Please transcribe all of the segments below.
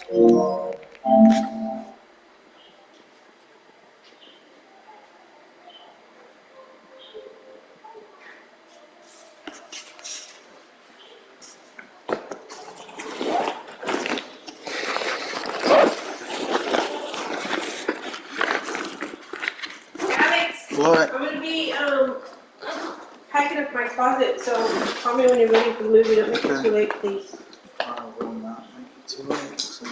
What? I'm going to be packing up my closet, so call me when you're ready to move it. Don't make it too late, please. I will not make it too late. So.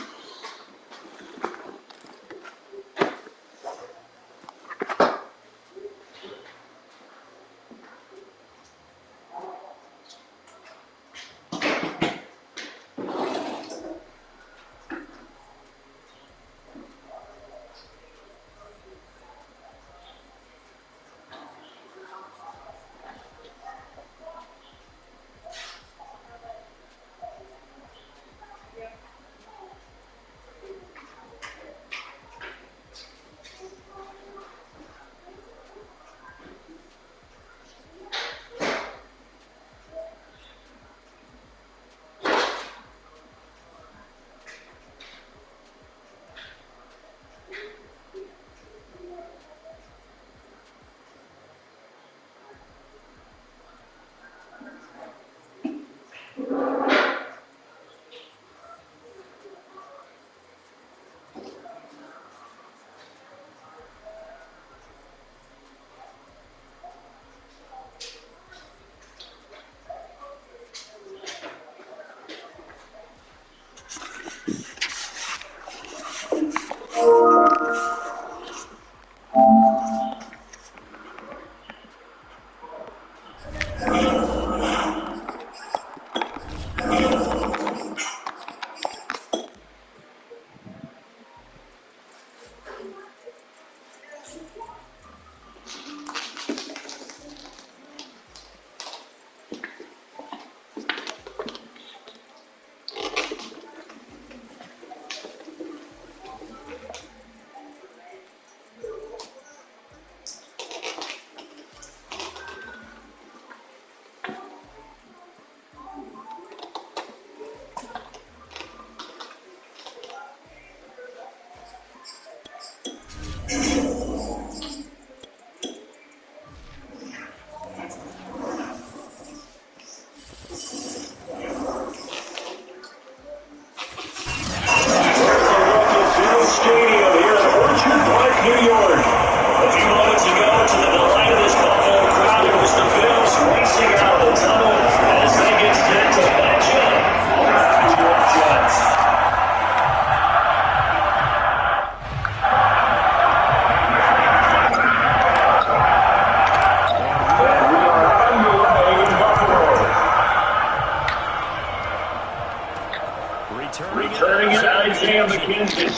Returning it, Isaiah McKenzie.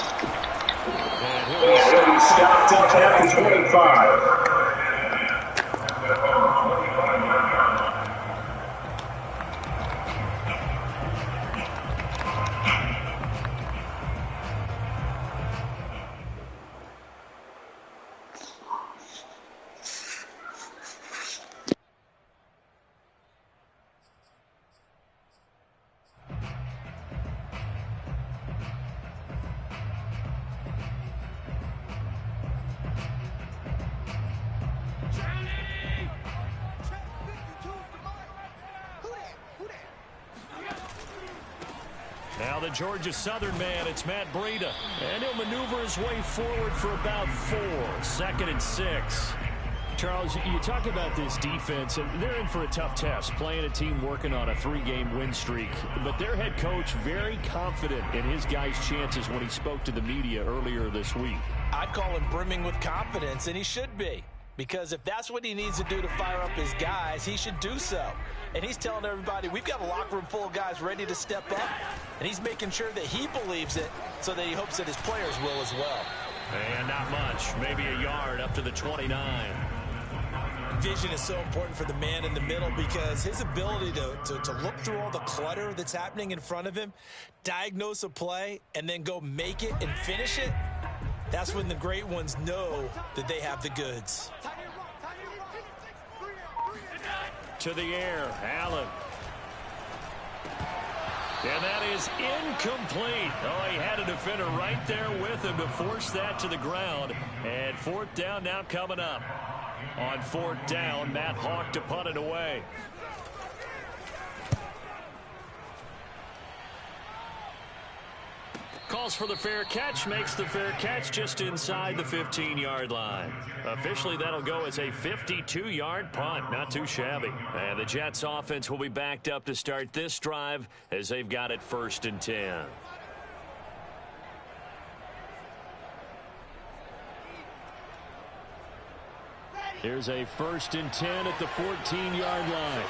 And he'll be stopped up at the 25. Now the Georgia Southern man, it's Matt Breida. And he'll maneuver his way forward for about 4. 2nd and 6. Charles, you talk about this defense, and they're in for a tough test, playing a team working on a 3-game win streak. But their head coach very confident in his guys' chances when he spoke to the media earlier this week. I'd call him brimming with confidence, and he should be. Because if that's what he needs to do to fire up his guys, he should do so. And he's telling everybody, we've got a locker room full of guys ready to step up. And he's making sure that he believes it so that he hopes that his players will as well. And not much, maybe a yard up to the 29. Vision is so important for the man in the middle because his ability to look through all the clutter that's happening in front of him, diagnose a play, and then go make it and finish it, that's when the great ones know that they have the goods. To the air, Allen. And that is incomplete. Oh, he had a defender right there with him to force that to the ground. And fourth down now coming up. On fourth down, Matt Hawk to punt it away. Calls for the fair catch, makes the fair catch just inside the 15-yard line. Officially, that'll go as a 52-yard punt. Not too shabby. And the Jets offense will be backed up to start this drive as they've got it 1st and 10. Here's a 1st and 10 at the 14-yard line.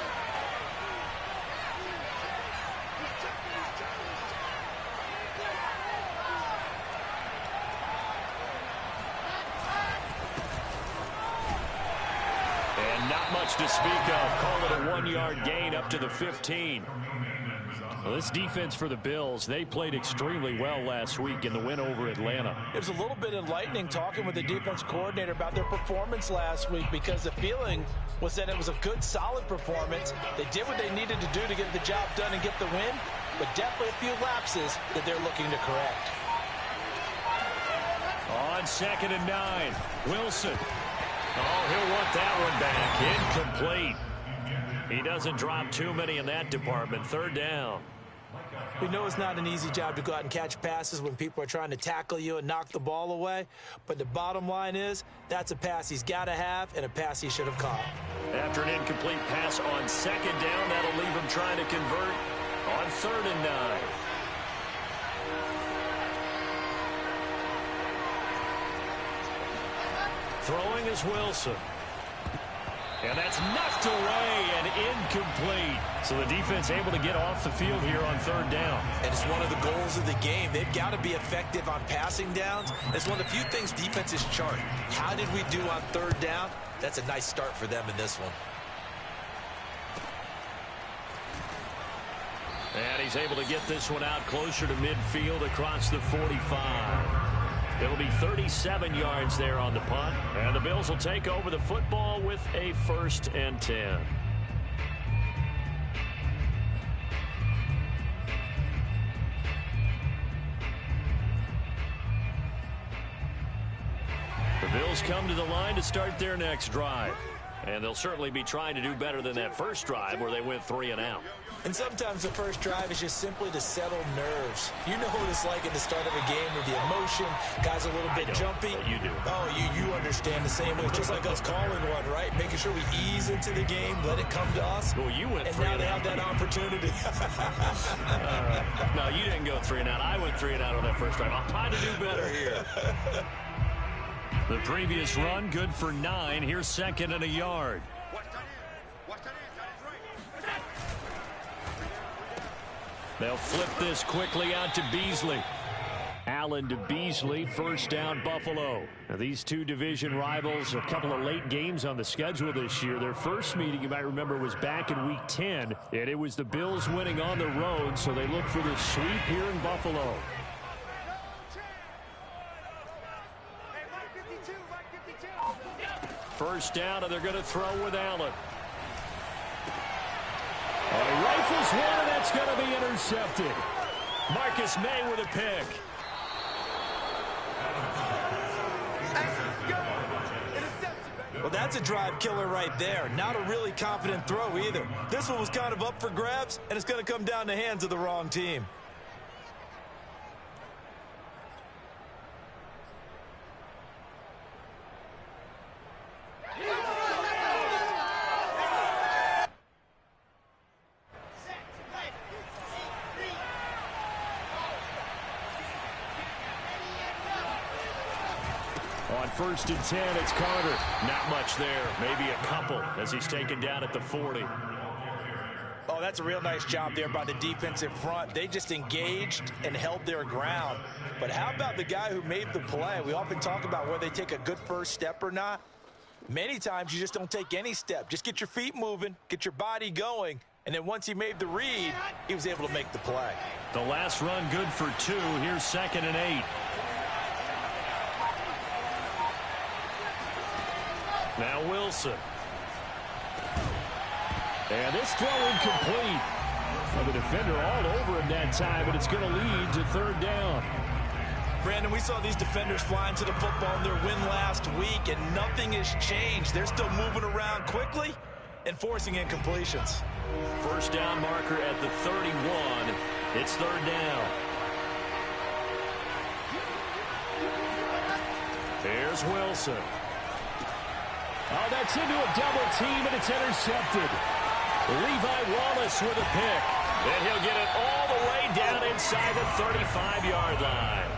To speak of, call it a 1-yard gain up to the 15. Well, this defense for the Bills, they played extremely well last week in the win over Atlanta. It was a little bit enlightening talking with the defense coordinator about their performance last week, because the feeling was that it was a good, solid performance. They did what they needed to do to get the job done and get the win, but definitely a few lapses that they're looking to correct. On 2nd and 9, Wilson. Oh, he'll want that one back. Incomplete. He doesn't drop too many in that department. 3rd down. We know it's not an easy job to go out and catch passes when people are trying to tackle you and knock the ball away. But the bottom line is, that's a pass he's got to have and a pass he should have caught. After an incomplete pass on 2nd down, that'll leave him trying to convert on 3rd and 9. Throwing is Wilson. And that's knocked away and incomplete. So the defense able to get off the field here on 3rd down. And it's one of the goals of the game. They've got to be effective on passing downs. It's one of the few things defenses chart. How did we do on 3rd down? That's a nice start for them in this one. And he's able to get this one out closer to midfield across the 45. It'll be 37 yards there on the punt. And the Bills will take over the football with a 1st and 10. The Bills come to the line to start their next drive. And they'll certainly be trying to do better than that first drive where they went 3 and out. And sometimes the first drive is just simply to settle nerves. You know what it's like at the start of a game with the emotion. Guys a little bit jumpy. You do. Oh, you understand the same way. Just like us calling one, right? Making sure we ease into the game, let it come to us. Well, you went 3 and out. And now they have that opportunity. No, you didn't go 3 and out. I went 3 and out on that first drive. I'll try to do better here. The previous run, good for 9. Here's 2nd and a yard. They'll flip this quickly out to Beasley. Allen to Beasley, 1st down Buffalo. Now, these two division rivals, a couple of late games on the schedule this year. Their first meeting, you might remember, was back in Week 10, and it was the Bills winning on the road, so they look for the sweep here in Buffalo. First down, and they're going to throw with Allen. He rifles one, and that's going to be intercepted. Marcus May with a pick. Well, that's a drive killer right there. Not a really confident throw either. This one was kind of up for grabs, and it's going to come down the hands of the wrong team. On 1st and 10, it's Carter. Not much there. Maybe a couple as he's taken down at the 40. Oh, that's a real nice job there by the defensive front. They just engaged and held their ground. But how about the guy who made the play? We often talk about whether they take a good first step or not. Many times you just don't take any step. Just get your feet moving, get your body going, and then once he made the read, he was able to make the play. The last run good for 2. Here's 2nd and 8. Now Wilson. And this throw incomplete. Well, the defender all over him that time, but it's going to lead to third down. Brandon, we saw these defenders flying to the football in their win last week, and nothing has changed. They're still moving around quickly and forcing incompletions. First down marker at the 31. It's third down. Here's Wilson. Oh, that's into a double team, and it's intercepted. Levi Wallace with a pick. And he'll get it all the way down inside the 35-yard line.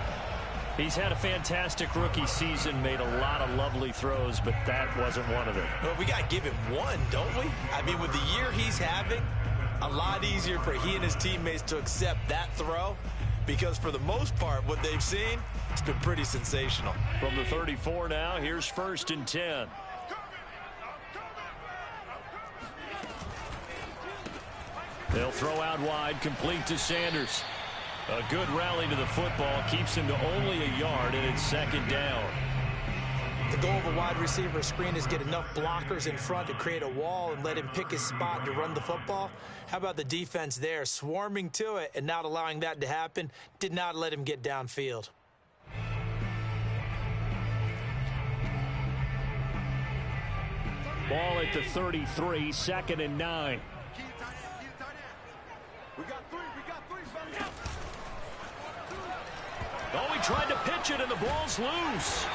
He's had a fantastic rookie season, made a lot of lovely throws, but that wasn't one of them. Well, we got to give him one, don't we? I mean, with the year he's having, a lot easier for he and his teammates to accept that throw, because for the most part, what they've seen, it's been pretty sensational. From the 34 now, here's 1st and 10. They'll throw out wide, complete to Sanders. A good rally to the football, keeps him to only a yard, and it's second down. The goal of a wide receiver screen is get enough blockers in front to create a wall and let him pick his spot to run the football. How about the defense there, swarming to it and not allowing that to happen? Did not let him get downfield. Ball at the 33, 2nd and 9. Oh, he tried to pitch it, and the ball's loose.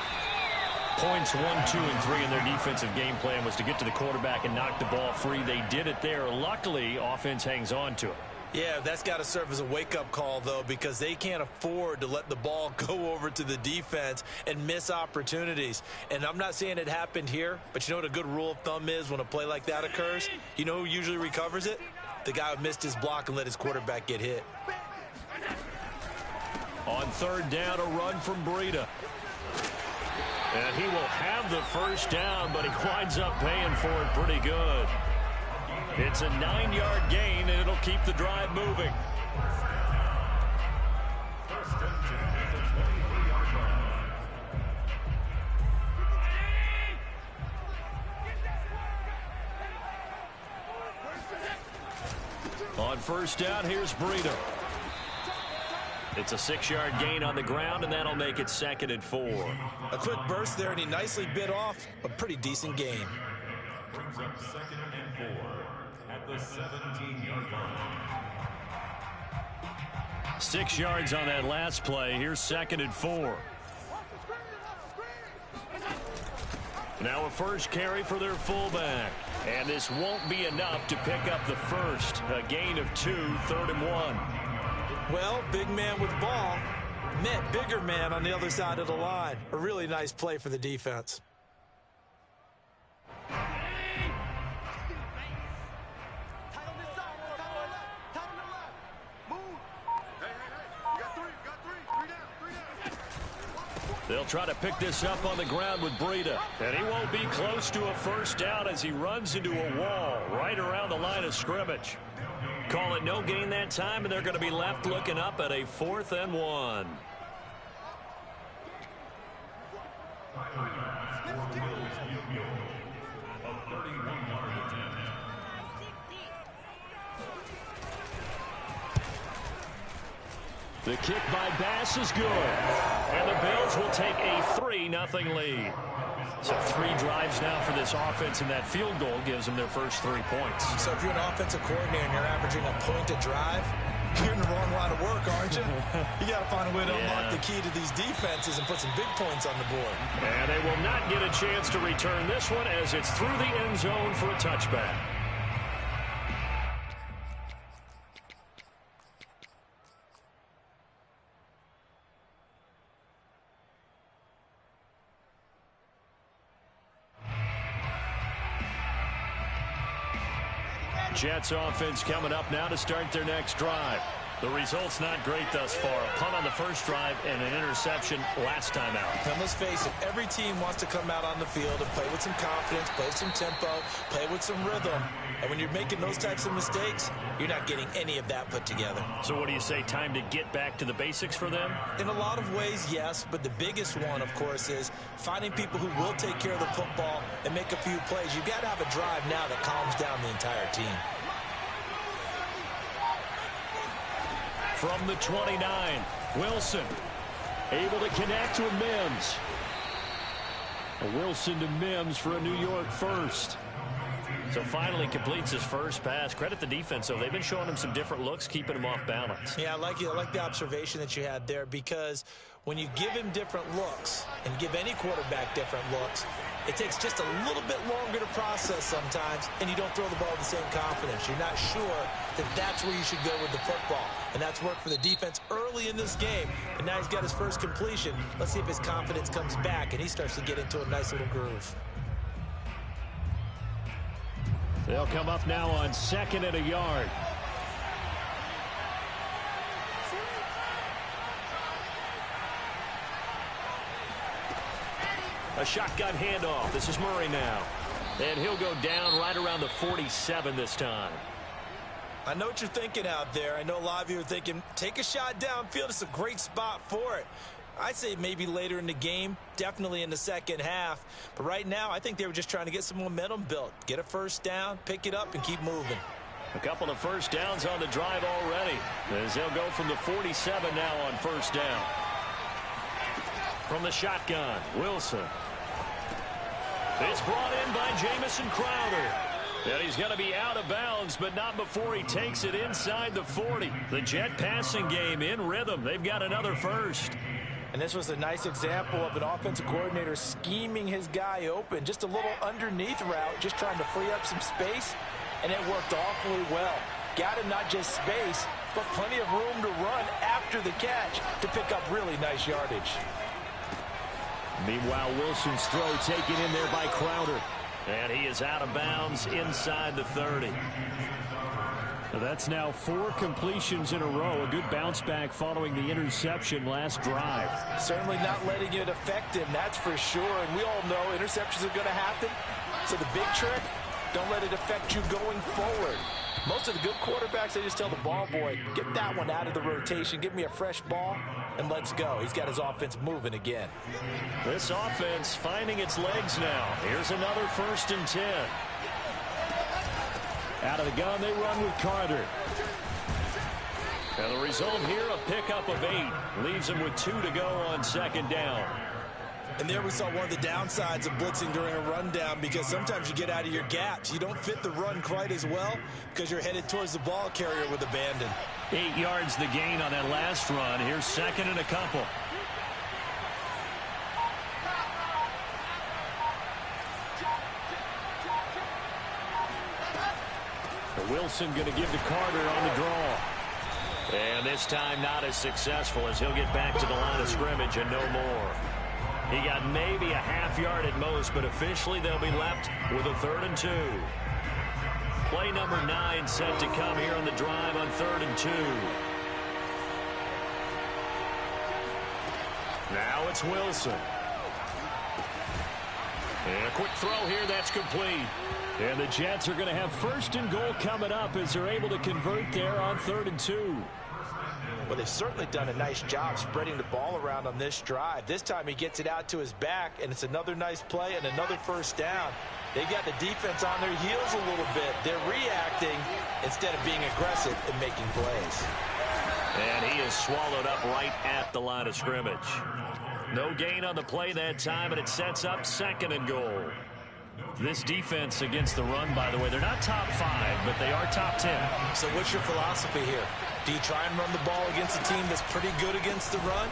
Points 1, 2, and 3 in their defensive game plan was to get to the quarterback and knock the ball free. They did it there. Luckily, offense hangs on to it. Yeah, that's got to serve as a wake-up call, though, because they can't afford to let the ball go over to the defense and miss opportunities. And I'm not saying it happened here, but you know what a good rule of thumb is when a play like that occurs? You know who usually recovers it? The guy who missed his block and let his quarterback get hit. On third down, a run from Breida. And he will have the first down, but he winds up paying for it pretty good. It's a 9-yard gain, and it'll keep the drive moving. On first down, here's Breida. It's a 6-yard gain on the ground, and that'll make it 2nd and 4. A quick burst there, and he nicely bit off a pretty decent gain. Brings up 2nd and 4 at the 17-yard line. 6 yards on that last play. Here's 2nd and 4. Now a first carry for their fullback. And this won't be enough to pick up the first. A gain of 2, 3rd and 1. Well, big man with ball met bigger man on the other side of the line. A really nice play for the defense. They'll try to pick this up on the ground with Breida. And he won't be close to a first down as he runs into a wall right around the line of scrimmage. Call it no gain that time, and they're going to be left looking up at a 4th and 1. The kick by Bass is good. And the Bills will take a 3-0 lead. So 3 drives now for this offense, and that field goal gives them their first 3 points. So if you're an offensive coordinator and you're averaging a point a drive, you're in the wrong line of work, aren't you? You got to find a way to unlock the key to these defenses and put some big points on the board. And they will not get a chance to return this one as it's through the end zone for a touchback. Jets offense coming up now to start their next drive. The result's not great thus far. A punt on the first drive and an interception last time out. And let's face it, every team wants to come out on the field and play with some confidence, play some tempo, play with some rhythm. And when you're making those types of mistakes, you're not getting any of that put together. So what do you say, time to get back to the basics for them? In a lot of ways, yes, but the biggest one, of course, is finding people who will take care of the football and make a few plays. You've got to have a drive now that calms down the entire team. From the 29, Wilson able to connect with Mims. A Wilson to Mims for a New York first. So finally completes his first pass. Credit the defense, though. They've been showing him some different looks, keeping him off balance. Yeah, I like the observation that you had there, because when you give him different looks and give any quarterback different looks, it takes just a little bit longer to process sometimes, and you don't throw the ball with the same confidence. You're not sure that that's where you should go with the football. And that's worked for the defense early in this game. And now he's got his first completion. Let's see if his confidence comes back and he starts to get into a nice little groove. They'll come up now on 2nd and a yard. A shotgun handoff. This is Murray now. And he'll go down right around the 47 this time. I know what you're thinking out there. I know a lot of you are thinking, take a shot downfield. It's a great spot for it. I'd say maybe later in the game, definitely in the second half. But right now, I think they were just trying to get some momentum built. Get a first down, pick it up, and keep moving. A couple of first downs on the drive already, as they'll go from the 47 now on first down. From the shotgun, Wilson. It's brought in by Jamison Crowder. And he's going to be out of bounds, but not before he takes it inside the 40. The Jet passing game in rhythm. They've got another first. And this was a nice example of an offensive coordinator scheming his guy open. Just a little underneath route, just trying to free up some space, and it worked awfully well. Got him not just space, but plenty of room to run after the catch to pick up really nice yardage. Meanwhile, Wilson's throw taken in there by Crowder. And he is out of bounds inside the 30. That's now 4 completions in a row. A good bounce back following the interception last drive. Certainly not letting it affect him, that's for sure. And we all know interceptions are going to happen. So the big trick, don't let it affect you going forward. Most of the good quarterbacks, they just tell the ball boy, get that one out of the rotation, give me a fresh ball, and let's go. He's got his offense moving again. This offense finding its legs now. Here's another 1st and 10. Out of the gun, they run with Carter. And the result here, a pickup of 8. Leaves him with 2 to go on 2nd down. And there we saw one of the downsides of blitzing during a rundown, because sometimes you get out of your gaps. You don't fit the run quite as well because you're headed towards the ball carrier with abandon. 8 yards the gain on that last run. Here's 2nd and a couple. Wilson going to give to Carter on the draw. And this time not as successful, as he'll get back to the line of scrimmage and no more. He got maybe a half yard at most, but officially they'll be left with a 3rd and 2. Play number 9 set to come here on the drive on 3rd and 2. Now it's Wilson. And a quick throw here, that's complete. And the Jets are going to have 1st and goal coming up as they're able to convert there on 3rd and 2. Well, they've certainly done a nice job spreading the ball around on this drive. This time he gets it out to his back, and it's another nice play and another 1st down. They've got the defense on their heels a little bit. They're reacting instead of being aggressive and making plays. And he is swallowed up right at the line of scrimmage. No gain on the play that time, and it sets up 2nd and goal. This defense against the run, by the way, they're not top 5, but they are top 10. So what's your philosophy here? Do you try and run the ball against a team that's pretty good against the run?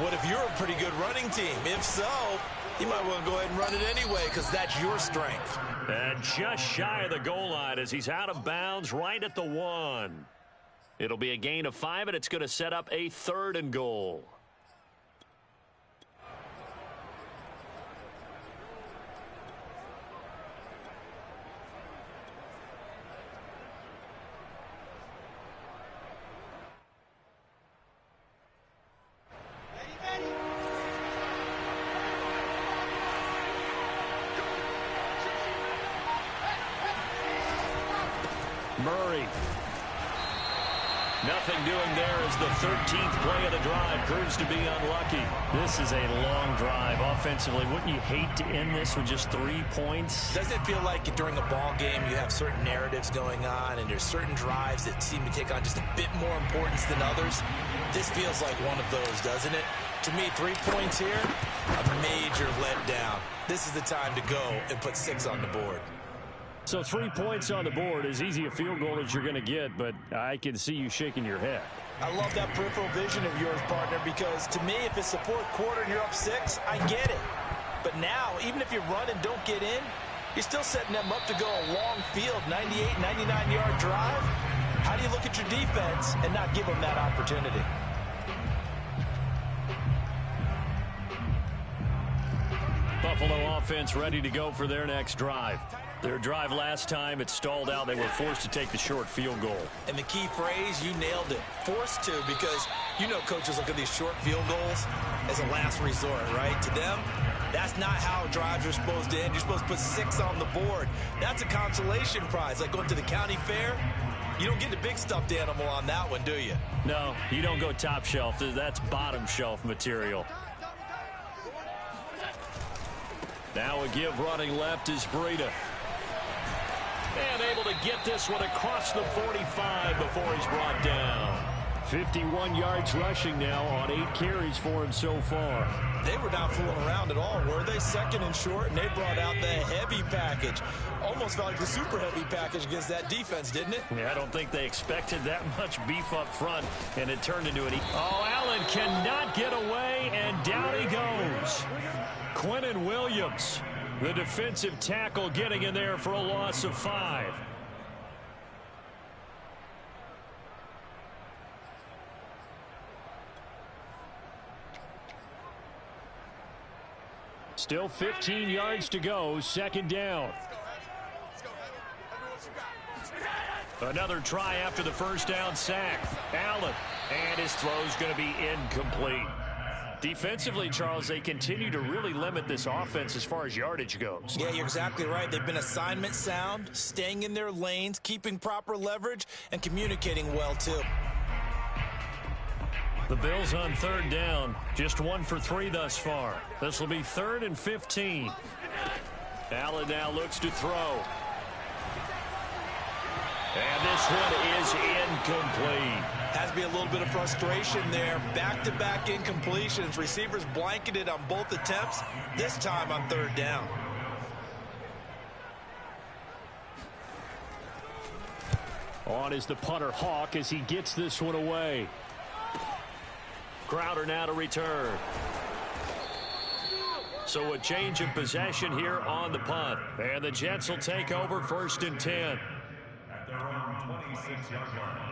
What if you're a pretty good running team? If so, you might want to go ahead and run it anyway, because that's your strength. And just shy of the goal line as he's out of bounds right at the 1. It'll be a gain of 5, and it's going to set up a 3rd and goal. Murray. Nothing doing there as the 13th play of the drive proves to be unlucky. This is a long drive offensively. Wouldn't you hate to end this with just 3 points? Doesn't it feel like during a ball game you have certain narratives going on and there's certain drives that seem to take on just a bit more importance than others? This feels like one of those, doesn't it? To me, 3 points here, a major letdown. This is the time to go and put 6 on the board. So 3 points on the board, as easy a field goal as you're going to get, but I can see you shaking your head. I love that peripheral vision of yours, partner, because to me, if it's the fourth quarter and you're up 6, I get it. But now, even if you run and don't get in, you're still setting them up to go a long field, 98, 99-yard drive. How do you look at your defense and not give them that opportunity? Buffalo offense ready to go for their next drive. Their drive last time, it stalled out. They were forced to take the short field goal. And the key phrase, you nailed it. Forced to, because you know coaches look at these short field goals as a last resort, right? To them, that's not how drives are supposed to end. You're supposed to put 6 on the board. That's a consolation prize. Like going to the county fair, you don't get the big stuffed animal on that one, do you? No, you don't go top shelf. That's bottom shelf material. Now a give running left is Breida. And able to get this one across the 45 before he's brought down. 51 yards rushing now on 8 carries for him so far. They were not fooling around at all, were they? Second and short, and they brought out the heavy package. Almost felt like the super heavy package against that defense, didn't it? Yeah, I don't think they expected that much beef up front, and it turned into an... Oh, Allen cannot get away, and down he goes. Quinnen Williams, the defensive tackle, getting in there for a loss of 5. Still 15 yards to go, second down. Another try after the first down sack. Allen, and his throw's going to be incomplete. Defensively, Charles, they continue to really limit this offense as far as yardage goes. Yeah, you're exactly right. They've been assignment sound, staying in their lanes, keeping proper leverage, and communicating well, too. The Bills on third down, just 1 for 3 thus far. This will be 3rd and 15. Allen now looks to throw. And this one is incomplete. Has to be a little bit of frustration there. Back-to-back incompletions. Receivers blanketed on both attempts, this time on third down. On is the punter Hawk as he gets this one away. Crowder now to return. So a change of possession here on the punt. And the Jets will take over 1st and 10. At their own 26-yard line.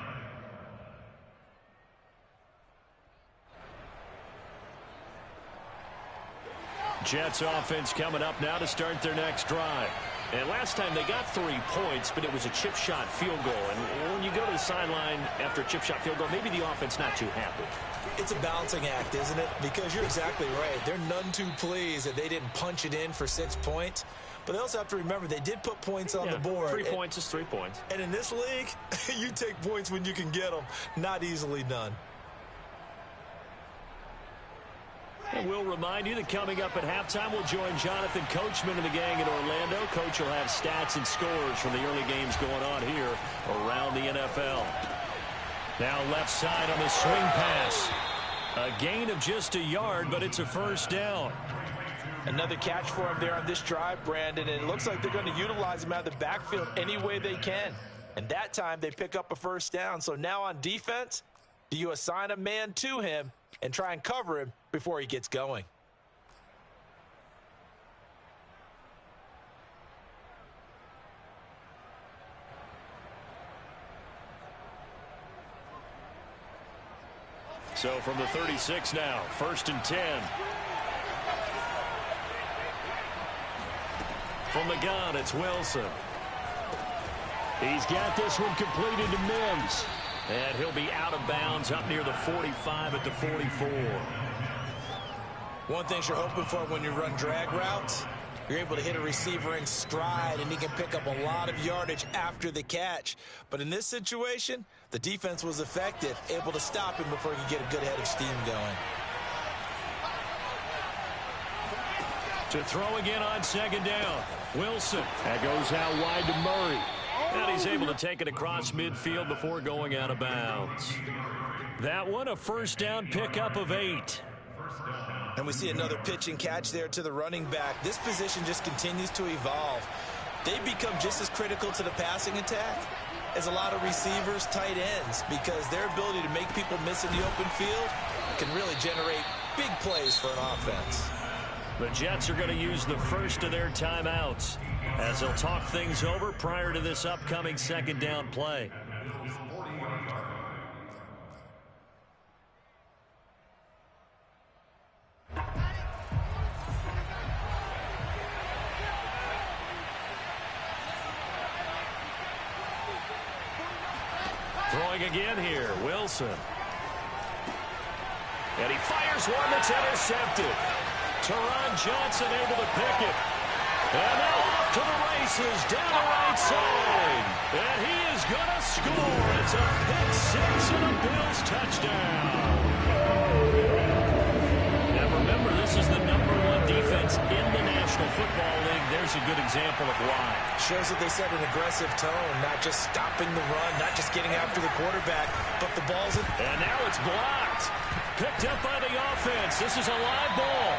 Jets offense coming up now to start their next drive. And last time they got 3 points, but it was a chip shot field goal. And when you go to the sideline after a chip shot field goal, maybe the offense not too happy. It's a balancing act, isn't it? Because you're exactly right. They're none too pleased that they didn't punch it in for 6 points. But they also have to remember they did put points on the board. 3 points is 3 points. And in this league, you take points when you can get them. Not easily done. And we'll remind you that coming up at halftime, we'll join Jonathan Coachman and the gang in Orlando. Coach will have stats and scores from the early games going on here around the NFL. Now left side on the swing pass. A gain of just a yard, but it's a first down. Another catch for him there on this drive, Brandon, and it looks like they're going to utilize him out of the backfield any way they can. And that time they pick up a first down. So now on defense, do you assign a man to him and try and cover him before he gets going? So from the 36 now, 1st and 10. From the gun, it's Wilson. He's got this one completed to Mims. And he'll be out of bounds up near the 45 at the 44. One thing you're hoping for when you run drag routes, You're able to hit a receiver in stride, and he can pick up a lot of yardage after the catch. But in this situation, the defense was effective, able to stop him before he could get a good head of steam going. To throw again on second down. Wilson. That goes out wide to Murray. And he's able to take it across midfield before going out of bounds. That one, a first down pickup of 8. And we see another pitch and catch there to the running back. This position just continues to evolve. They become just as critical to the passing attack as a lot of receivers, tight ends, because their ability to make people miss in the open field can really generate big plays for an offense. The Jets are going to use the first of their timeouts as they'll talk things over prior to this upcoming second down play. Throwing again here, Wilson. And he fires one that's intercepted. Teron Johnson able to pick it. And now off to the races down the right side. And he is going to score. It's a pick six and a Bills touchdown. Now remember, this is the #1 defense in the National Football League. There's a good example of why. Shows that they set an aggressive tone, not just stopping the run, not just getting after the quarterback, but the ball's in. And now it's blocked. Picked up by the offense. This is a live ball.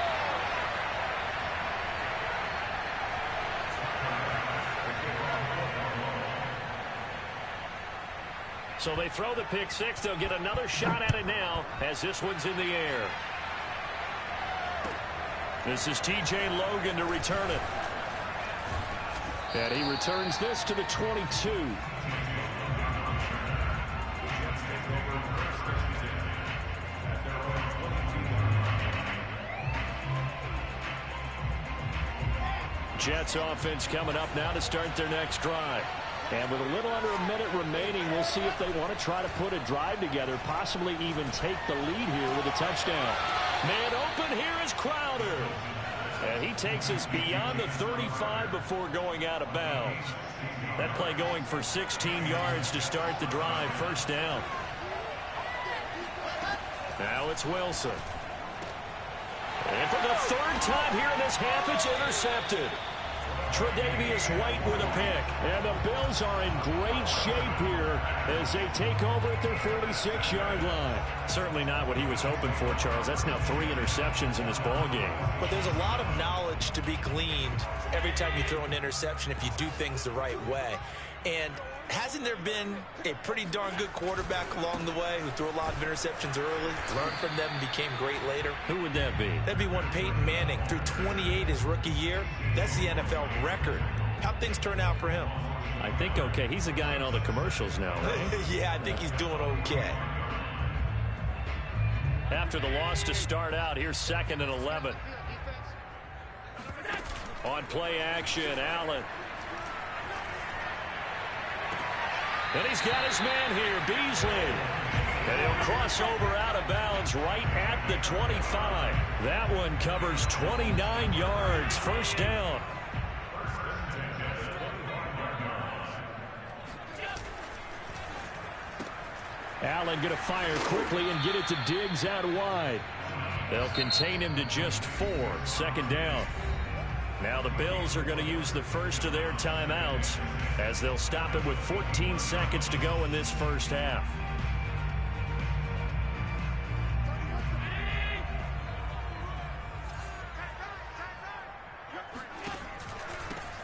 So they throw the pick six. They'll get another shot at it now as this one's in the air. This is T.J. Logan to return it. And he returns this to the 22. Jets offense coming up now to start their next drive. And with a little under a minute remaining, we'll see if they want to try to put a drive together, possibly even take the lead here with a touchdown. Man open here is Crowder. And he takes us beyond the 35 before going out of bounds. That play going for 16 yards to start the drive, first down. Now it's Wilson. And for the third time here in this half, it's intercepted. Tre'Davious White with a pick. And the Bills are in great shape here as they take over at their 46-yard line. Certainly not what he was hoping for, Charles. That's now 3 interceptions in this ballgame. But there's a lot of knowledge to be gleaned every time you throw an interception if you do things the right way. And hasn't there been a pretty darn good quarterback along the way who threw a lot of interceptions early, learned from them, and became great later? Who would that be? That'd be one Peyton Manning. Threw 28 his rookie year. That's the NFL record. How'd things turn out for him? I think okay. He's a guy in all the commercials now, right? Yeah, I think he's doing okay. After the loss to start out, here's 2nd and 11. On play action, Allen. And he's got his man here, Beasley. And he'll cross over out of bounds right at the 25. That one covers 29 yards, first down. Allen going to fire quickly and get it to Diggs out wide. They'll contain him to just 4, second down. Now the Bills are going to use the first of their timeouts as they'll stop it with 14 seconds to go in this first half.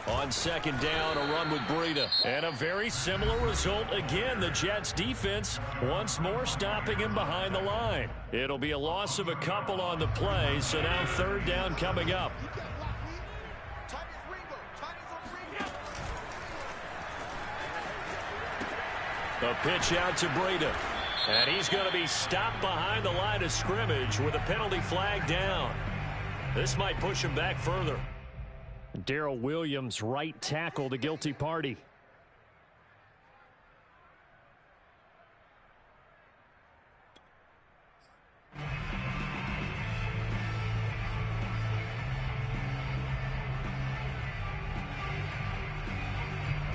On second down, a run with Breida. And a very similar result again. The Jets defense once more stopping him behind the line. It'll be a loss of a couple on the play, so now third down coming up. A pitch out to Breida. And he's going to be stopped behind the line of scrimmage with a penalty flag down. This might push him back further. Darrell Williams, right tackle, the guilty party.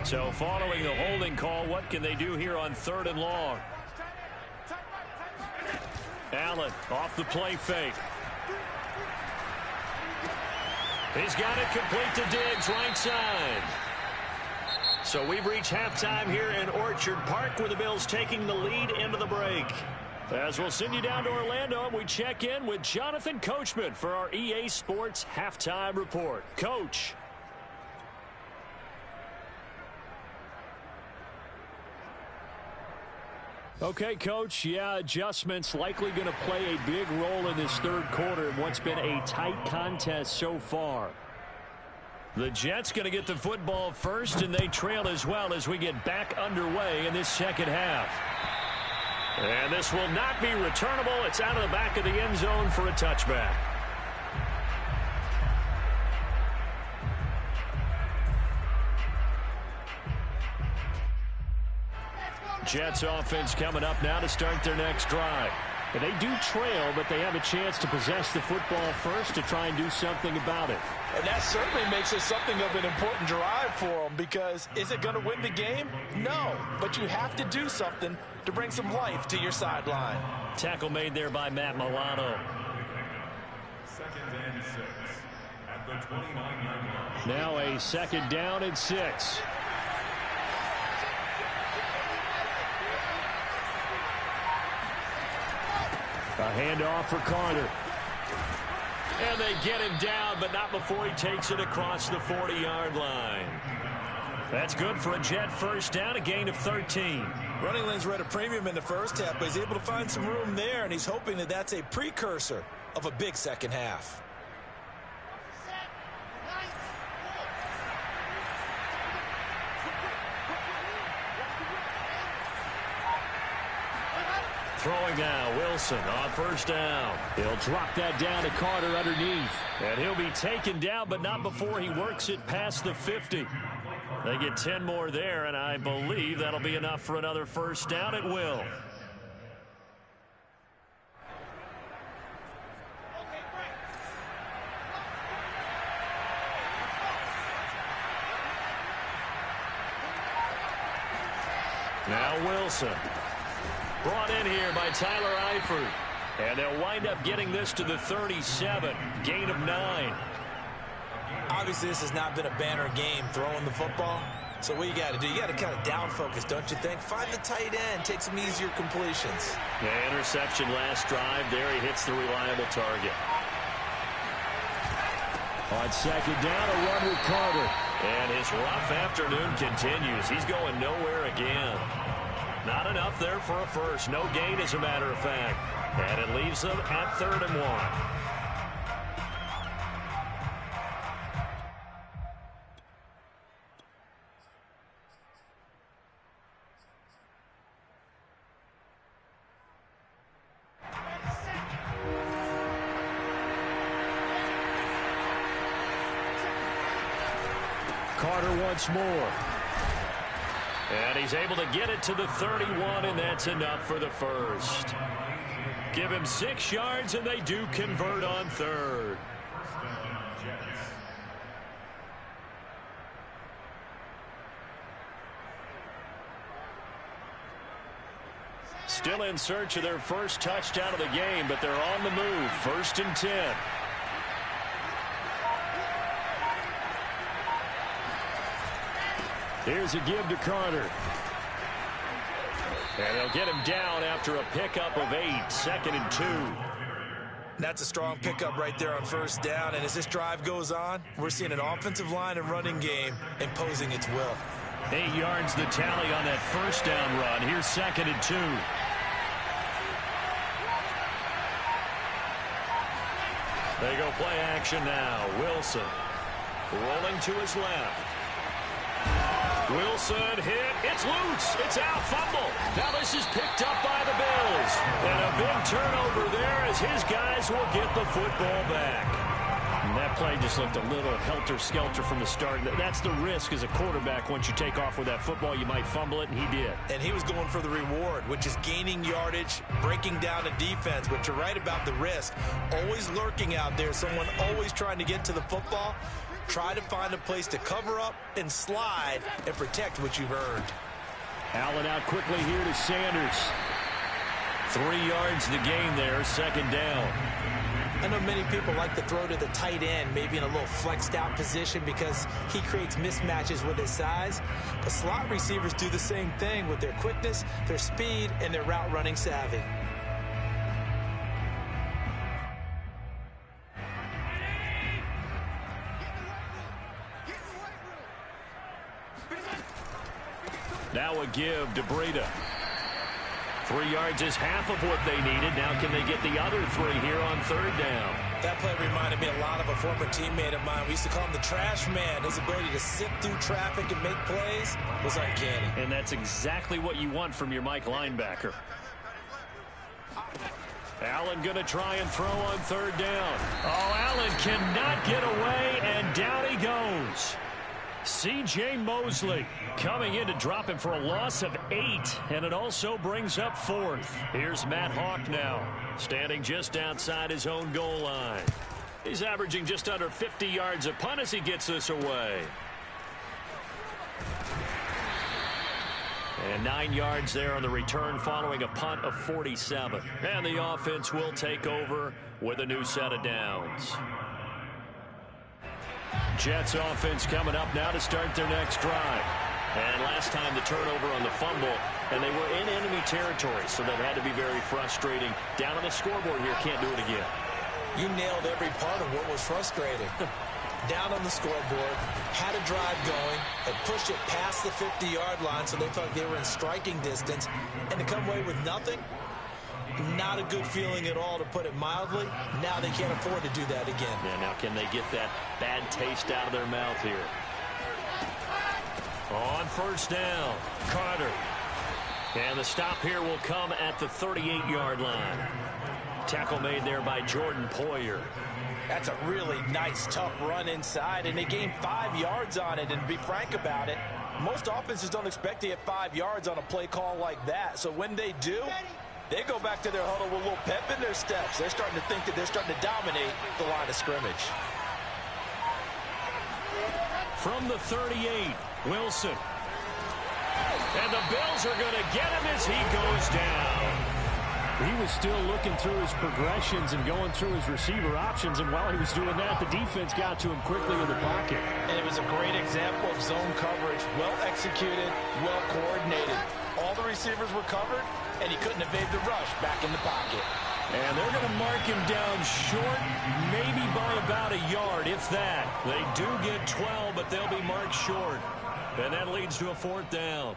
So following the holding call, what can they do here on 3rd and long? Allen off the play fake. He's got it complete to Diggs, right side. So we've reached halftime here in Orchard Park, where the Bills taking the lead into the break. As we'll send you down to Orlando, we check in with Jonathan Coachman for our EA Sports Halftime Report. Coach. Okay, Coach, yeah, adjustments likely going to play a big role in this 3rd quarter in what's been a tight contest so far. The Jets going to get the football first, and they trail as well as we get back underway in this 2nd half. And this will not be returnable. It's out of the back of the end zone for a touchback. Jets offense coming up now to start their next drive. And they do trail, but they have a chance to possess the football first to try and do something about it. And that certainly makes it something of an important drive for them, because is it going to win the game? No, but you have to do something to bring some life to your sideline. Tackle made there by Matt Milano. 2nd and 6 at the 29-yard line. Now a 2nd down and 6. A handoff for Carter. And they get him down, but not before he takes it across the 40-yard line. That's good for a Jet first down, a gain of 13. Running lanes were at a premium in the first half, but he's able to find some room there, and he's hoping that that's a precursor of a big 2nd half. Throwing now, Wilson on first down. He'll drop that down to Carter underneath. And he'll be taken down, but not before he works it past the 50. They get 10 more there, and I believe that'll be enough for another first down. It will. Now Wilson. Brought in here by Tyler Eifert. And they'll wind up getting this to the 37. Gain of 9. Obviously, this has not been a banner game throwing the football. So what you got to do, you got to kind of down focus, don't you think? Find the tight end, take some easier completions. The interception last drive. There he hits the reliable target. On 2nd down, a run with Carter. And his rough afternoon continues. He's going nowhere again. Not enough there for a first. No gain, as a matter of fact. And it leaves them at 3rd and 1. Carter once more. And he's able to get it to the 31, and that's enough for the first. Give him 6 yards, and they do convert on 3rd. Still in search of their first touchdown of the game, but they're on the move. 1st and 10. Here's a give to Carter. And they'll get him down after a pickup of 8. 2nd and 2. That's a strong pickup right there on first down. And as this drive goes on, we're seeing an offensive line and running game imposing its will. 8 yards the tally on that first down run. Here's 2nd and 2. They go play action now. Wilson rolling to his left. Wilson hit. It's loose. It's out. Fumble. Now this is picked up by the Bills. And a big turnover there as his guys will get the football back. And that play just looked a little helter-skelter from the start. That's the risk as a quarterback. Once you take off with that football, you might fumble it, and he did. And he was going for the reward, which is gaining yardage, breaking down a defense. But you're right about the risk. Always lurking out there, someone always trying to get to the football. Try to find a place to cover up and slide and protect what you've earned. Allen out quickly here to Sanders. 3 yards the gain there, second down. I know many people like to throw to the tight end, maybe in a little flexed out position because he creates mismatches with his size. But slot receivers do the same thing with their quickness, their speed, and their route running savvy. Now a give to Breida. 3 yards is half of what they needed. Now can they get the other 3 here on third down? That play reminded me a lot of a former teammate of mine. We used to call him the trash man. His ability to sift through traffic and make plays was uncanny. And that's exactly what you want from your Mike linebacker. Allen going to try and throw on third down. Oh, Allen cannot get away, and down he goes. C.J. Mosley coming in to drop him for a loss of 8, and it also brings up 4th. Here's Matt Hawk now, standing just outside his own goal line. He's averaging just under 50 yards a punt as he gets this away. And 9 yards there on the return following a punt of 47. And the offense will take over with a new set of downs. Jets offense coming up now to start their next drive. And last time the turnover on the fumble, and they were in enemy territory, so that had to be very frustrating. Down on the scoreboard here, can't do it again. You nailed every part of what was frustrating. Down on the scoreboard, had a drive going, and pushed it past the 50-yard line so they felt they were in striking distance, and to come away with nothing, not a good feeling at all, to put it mildly. Now they can't afford to do that again. Yeah, now can they get that bad taste out of their mouth here? On first down, Carter. And the stop here will come at the 38-yard line. Tackle made there by Jordan Poyer. That's a really nice, tough run inside, and they gained 5 yards on it. And to be frank about it, most offenses don't expect to get 5 yards on a play call like that. So when they do, they go back to their huddle with a little pep in their steps. They're starting to think that they're starting to dominate the line of scrimmage. From the 38, Wilson. And the Bills are going to get him as he goes down. He was still looking through his progressions and going through his receiver options, and while he was doing that, the defense got to him quickly in the pocket. And it was a great example of zone coverage. Well executed, well coordinated. All the receivers were covered, and he couldn't evade the rush back in the pocket. And they're going to mark him down short, maybe by about a yard, if that. They do get 12, but they'll be marked short. And that leads to a 4th down.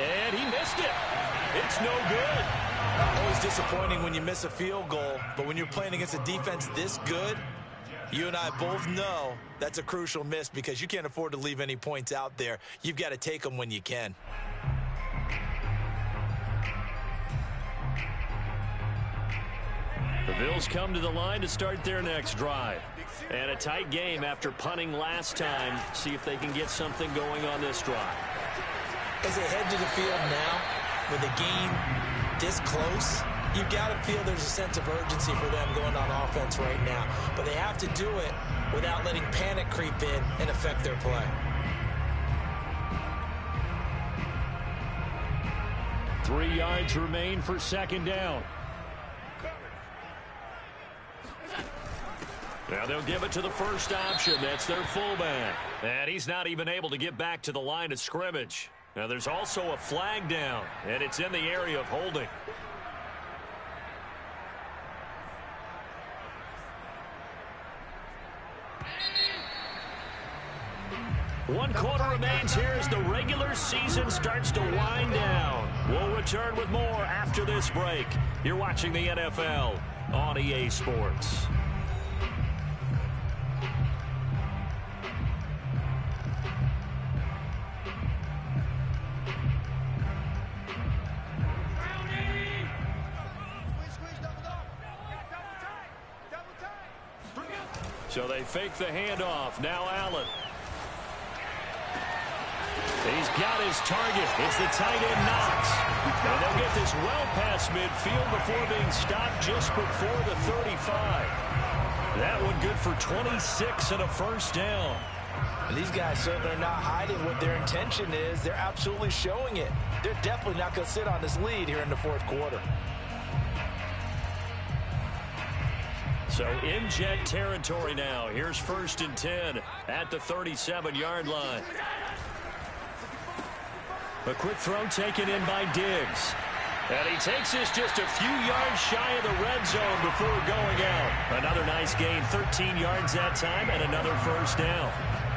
And he missed it. It's no good. Always disappointing when you miss a field goal, but when you're playing against a defense this good, you and I both know that's a crucial miss because you can't afford to leave any points out there. You've got to take them when you can. The Bills come to the line to start their next drive. And a tight game after punting last time. See if they can get something going on this drive. As they head to the field now, with the game this close, you've got to feel there's a sense of urgency for them going on offense right now. But they have to do it without letting panic creep in and affect their play. 3 yards remain for second down. Now they'll give it to the first option. That's their fullback. And he's not even able to get back to the line of scrimmage. Now there's also a flag down, and it's in the area of holding. One quarter remains here as the regular season starts to wind down. We'll return with more after this break. You're watching the NFL on EA Sports. So they fake the handoff. Now Allen. He's got his target. It's the tight end Knox. And they'll get this well past midfield before being stopped just before the 35. That one good for 26 and a first down. And these guys certainly are not hiding what their intention is. They're absolutely showing it. They're definitely not going to sit on this lead here in the fourth quarter. So in Jet territory now. Here's 1st and 10 at the 37-yard line. A quick throw taken in by Diggs. And he takes this just a few yards shy of the red zone before going out. Another nice gain, 13 yards that time, and another first down.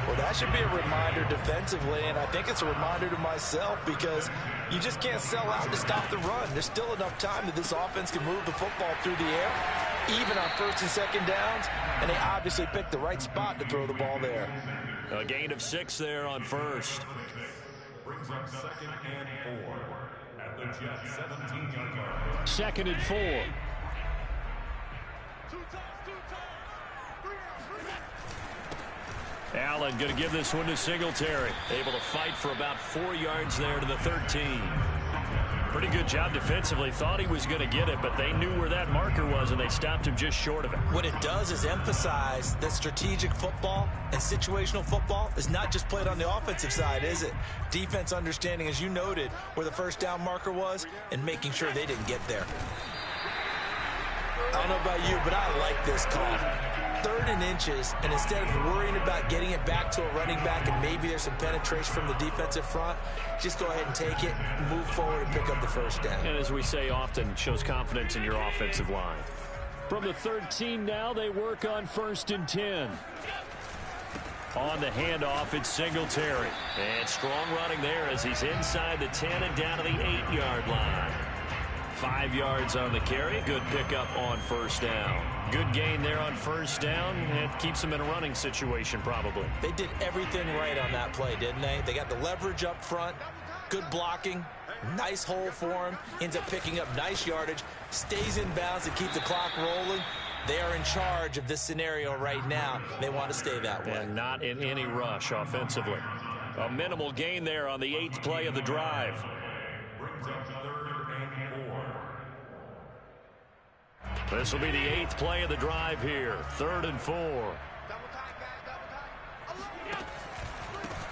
Well, that should be a reminder defensively, and I think it's a reminder to myself because you just can't sell out to stop the run. There's still enough time that this offense can move the football through the air, even on 1st and 2nd downs, and they obviously picked the right spot to throw the ball there. A gain of 6 there on 1st. Brings up 2nd and 4 at the Jets 17-yard line. 2nd and 4. Allen going to give this one to Singletary. Able to fight for about 4 yards there to the 13. Pretty good job defensively. Thought he was going to get it, but they knew where that marker was, and they stopped him just short of it. What it does is emphasize that strategic football and situational football is not just played on the offensive side, is it? Defense understanding, as you noted, where the first down marker was and making sure they didn't get there. I don't know about you, but I like this call. 3rd and inches, and instead of worrying about getting it back to a running back and maybe there's some penetration from the defensive front, just go ahead and take it, move forward, and pick up the first down. And as we say often, shows confidence in your offensive line. From the 13 now, they work on 1st and 10. On the handoff, it's Singletary. And strong running there as he's inside the 10 and down to the 8-yard line. 5 yards on the carry. Good pickup on 1st down. Good gain there on 1st down. It keeps them in a running situation probably. They did everything right on that play, didn't they? They got the leverage up front, good blocking, nice hole for him, ends up picking up nice yardage, stays in bounds to keep the clock rolling. They are in charge of this scenario right now. They want to stay that way. And not in any rush offensively. A minimal gain there on the 8th play of the drive. Brings up 3rd and 4. This will be the 8th play of the drive here. 3rd and 4.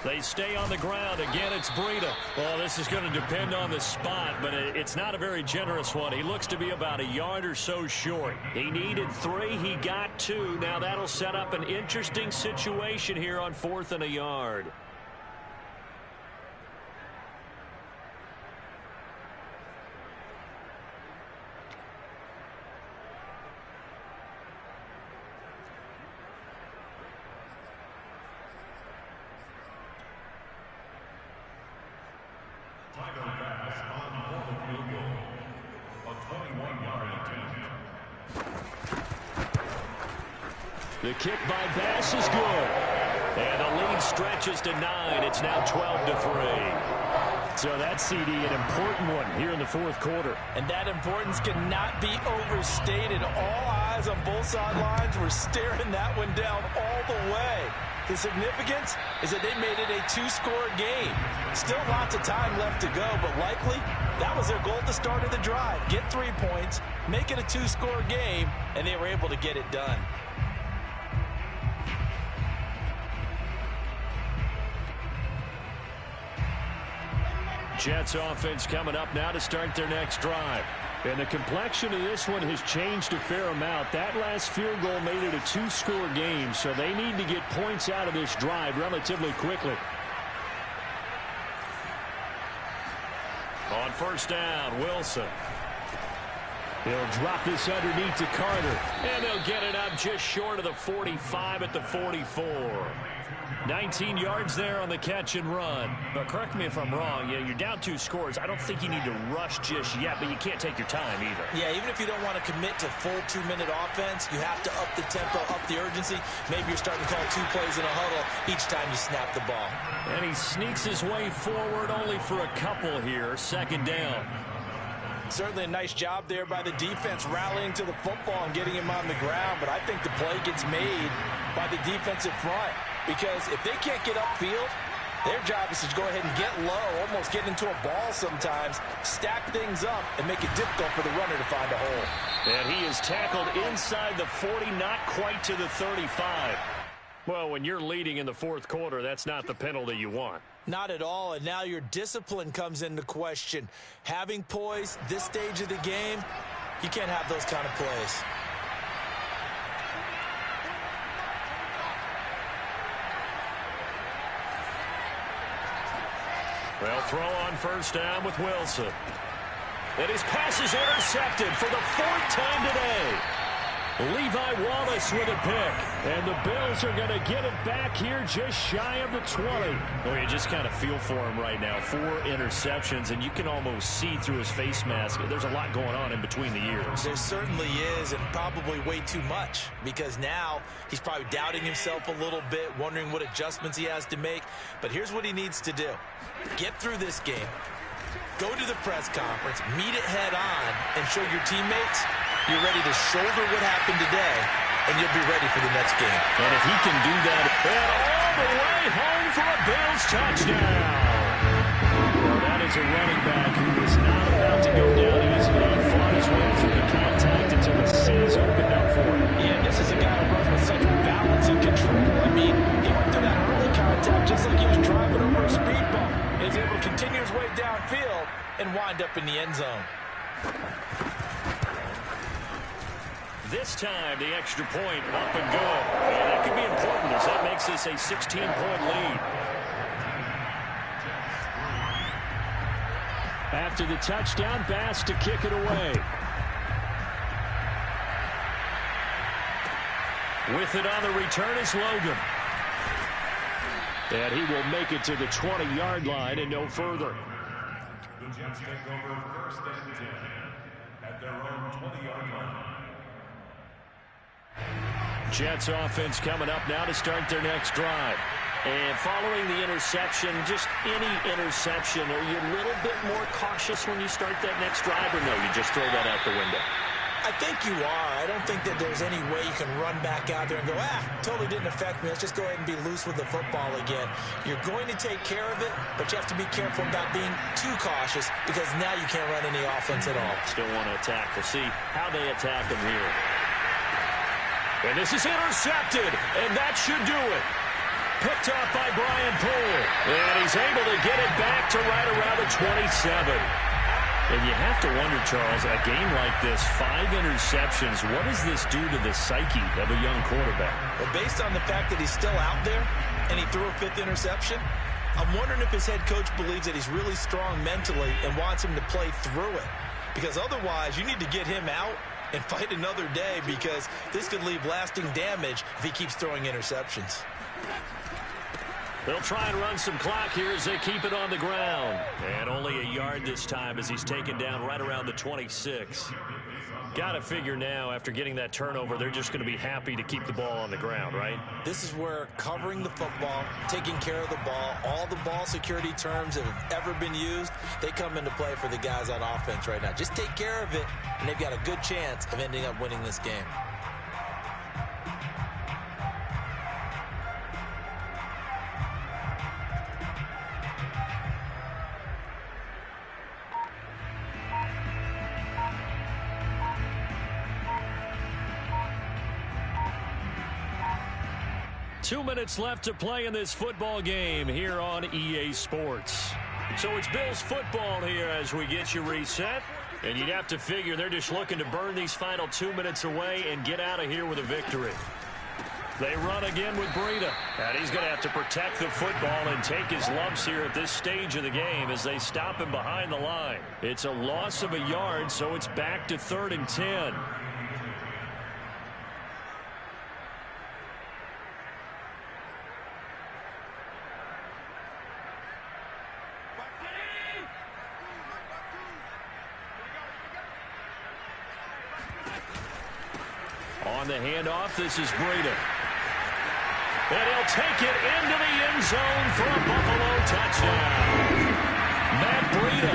They stay on the ground. Again, it's Breida. Well, this is going to depend on the spot, but it's not a very generous one. He looks to be about a yard or so short. He needed 3. He got 2. Now that'll set up an interesting situation here on 4th and a yard. The kick by Bass is good. And the lead stretches to 9. It's now 12-3. So that CD, an important one here in the 4th quarter. And that importance cannot be overstated. All eyes on both sidelines were staring that one down all the way. The significance is that they made it a 2-score game. Still lots of time left to go, but likely that was their goal at the start of the drive. Get 3 points, make it a 2-score game, and they were able to get it done. Jets offense coming up now to start their next drive. And the complexion of this one has changed a fair amount. That last field goal made it a 2-score game, so they need to get points out of this drive relatively quickly. On 1st down, Wilson. He'll drop this underneath to Carter. And they'll get it up just short of the 45 at the 44. 19 yards there on the catch and run. But correct me if I'm wrong, you're down 2 scores. I don't think you need to rush just yet, but you can't take your time either. Yeah, even if you don't want to commit to full 2-minute offense, you have to up the tempo, up the urgency. Maybe you're starting to call 2 plays in a huddle each time you snap the ball. And he sneaks his way forward only for a couple here. 2nd down. Certainly a nice job there by the defense rallying to the football and getting him on the ground, but I think the play gets made by the defensive front, because if they can't get upfield, their job is to go ahead and get low, almost get into a ball sometimes, stack things up, and make it difficult for the runner to find a hole. And he is tackled inside the 40, not quite to the 35. Well, when you're leading in the fourth quarter, that's not the penalty you want. Not at all, and now your discipline comes into question. Having poise this stage of the game, you can't have those kind of plays. Well, throw on first down with Wilson. And his pass is intercepted for the fourth time today. Levi Wallace with a pick. And the Bills are going to get it back here just shy of the 20. Oh, you just kind of feel for him right now. 4 interceptions, and you can almost see through his face mask. There's a lot going on in between the ears. There certainly is, and probably way too much, because now he's probably doubting himself a little bit, wondering what adjustments he has to make. But here's what he needs to do. Get through this game. Go to the press conference, meet it head on, and show your teammates you're ready to shoulder what happened today, and you'll be ready for the next game. And if he can do that, and all the way home for a Bills touchdown. Well, that is a running back who was not about to go down easily. He fought his way through the contact until the seas opened up for him. Yeah, this is a guy who runs with such balance and control. I mean, he went through that early contact just like he was driving over a speed bump. He's able to continue his way downfield and wind up in the end zone. This time, the extra point up and good. And that could be important as that makes this a 16-point lead. After the touchdown, Bass to kick it away. With it on the return is Logan. And he will make it to the 20-yard line and no further. The Jets take over first and 10 at their own 20-yard line. Jets offense coming up now to start their next drive. And following the interception, just any interception, are you a little bit more cautious when you start that next drive, or no, you just throw that out the window? I think you are. I don't think that there's any way you can run back out there and go, totally didn't affect me. Let's just go ahead and be loose with the football again. You're going to take care of it, but you have to be careful about being too cautious because now you can't run any offense at all. Still want to attack. We'll see how they attack them here. And this is intercepted, and that should do it. Picked off by Brian Poole, and he's able to get it back to right around the 27. And you have to wonder, Charles, a game like this, 5 interceptions, what does this do to the psyche of a young quarterback? Well, based on the fact that he's still out there and he threw a 5th interception, I'm wondering if his head coach believes that he's really strong mentally and wants him to play through it. Because otherwise, you need to get him out and fight another day because this could leave lasting damage if he keeps throwing interceptions. They'll try and run some clock here as they keep it on the ground. And only a yard this time as he's taken down right around the 26. Got to figure now, after getting that turnover, they're just going to be happy to keep the ball on the ground, right? This is where covering the football, taking care of the ball, all the ball security terms that have ever been used, they come into play for the guys on offense right now. Just take care of it, and they've got a good chance of ending up winning this game. Two minutes left to play in this football game here on EA Sports. So it's Bills football here as we get you reset. And you'd have to figure they're just looking to burn these final 2 minutes away and get out of here with a victory. They run again with Breida. And he's going to have to protect the football and take his lumps here at this stage of the game as they stop him behind the line. It's a loss of a yard, so it's back to 3rd and 10. On the handoff, this is Breida. And he'll take it into the end zone for a Buffalo touchdown. Matt Breida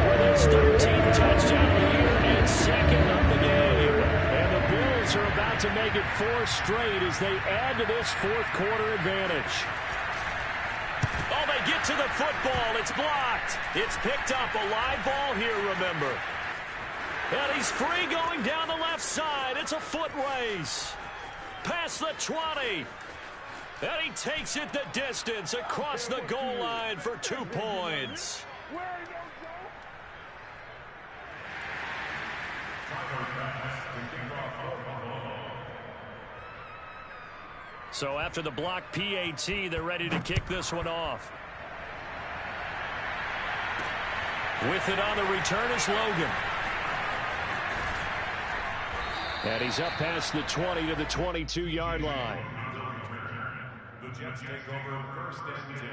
with his 13th touchdown of the year and 2nd of the game. And the Bills are about about to make it 4 straight as they add to this fourth quarter advantage. Oh, they get to the football. It's blocked. It's picked up. A live ball here, remember. And he's free going down the left side. It's a foot race. Past the 20. And he takes it the distance across the goal line for 2 points. So after the block PAT, they're ready to kick this one off. With it on the return is Logan. And he's up past the 20 to the 22-yard line. The Jets take over first and 10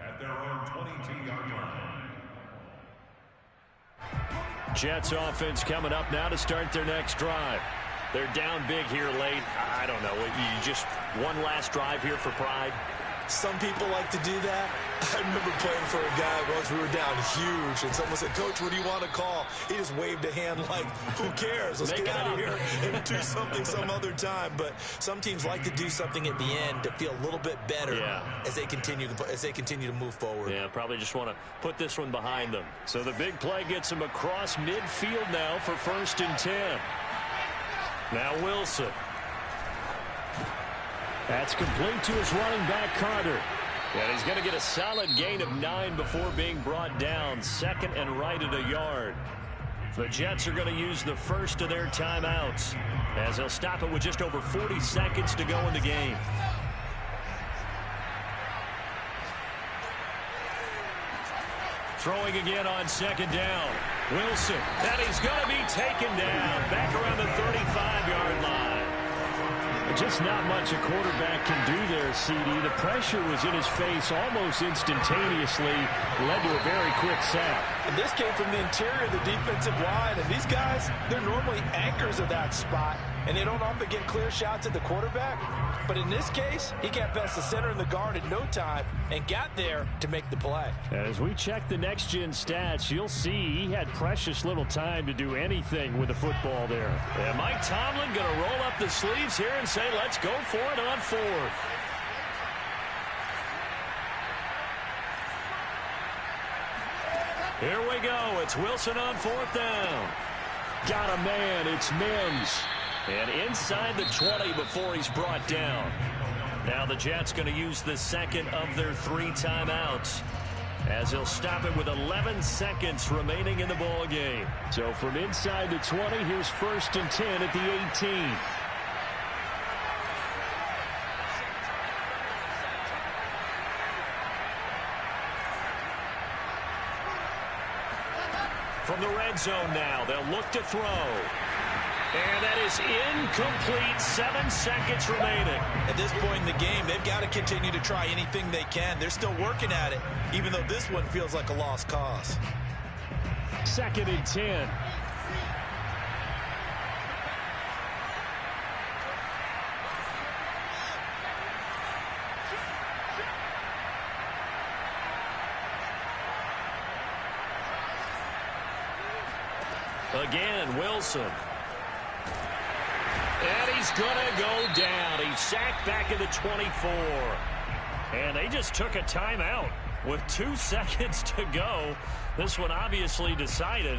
at their own 22-yard line. Jets offense coming up now to start their next drive. They're down big here late. I don't know. You just one last drive here for pride. Some people like to do that. I remember playing for a guy once. We were down huge, and someone said, "Coach, what do you want to call?" He just waved a hand like, "Who cares? Let's get out of here and do something some other time." But some teams like to do something at the end to feel a little bit better as they continue to move forward. Yeah, probably just want to put this one behind them. So the big play gets him across midfield now for 1st and 10. Now Wilson. That's complete to his running back, Carter. And he's going to get a solid gain of 9 before being brought down. 2nd and right at a yard. The Jets are going to use the first of their timeouts as they'll stop it with just over 40 seconds to go in the game. Throwing again on 2nd down. Wilson. And he's going to be taken down back around the 35-yard line. Just not much a quarterback can do there, CD. The pressure was in his face almost instantaneously, led to a very quick sack. And this came from the interior of the defensive line, and these guys, they're normally anchors of that spot, and they don't often get clear shots at the quarterback. But in this case, he got past the center and the guard in no time and got there to make the play. And as we check the next-gen stats, you'll see he had precious little time to do anything with the football there. And Mike Tomlin going to roll up the sleeves here and say, let's go for it on 4th. Here we go. It's Wilson on 4th down. Got a man. It's Mims. And inside the 20 before he's brought down. Now the Jets going to use the 2nd of their 3 timeouts as he'll stop it with 11 seconds remaining in the ball game. So from inside the 20, here's 1st and 10 at the 18. From the red zone now, they'll look to throw. And that is incomplete. 7 seconds remaining. At this point in the game, they've got to continue to try anything they can. They're still working at it, even though this one feels like a lost cause. 2nd and 10. Again, Wilson. And he's going to go down. He's sacked back at the 24. And they just took a timeout with 2 seconds to go. This one obviously decided.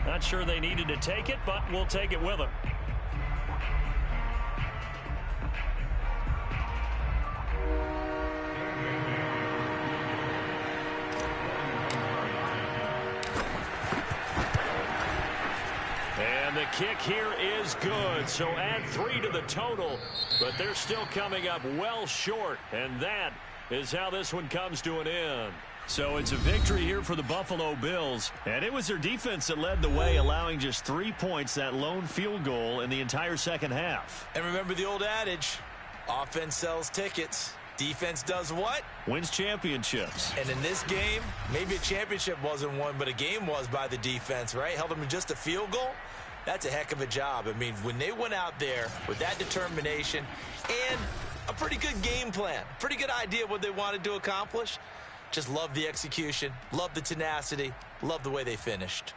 Not sure they needed to take it, but we'll take it with them. And the kick here is good, so add 3 to the total, but they're still coming up well short, and that is how this one comes to an end. So it's a victory here for the Buffalo Bills, and it was their defense that led the way, allowing just 3 points, that lone field goal in the entire second half. And remember the old adage, offense sells tickets. Defense does what? Wins championships. And in this game, maybe a championship wasn't won, but a game was by the defense, right? Held them to just a field goal. That's a heck of a job. I mean, when they went out there with that determination and a pretty good game plan, pretty good idea what they wanted to accomplish, just love the execution, love the tenacity, love the way they finished.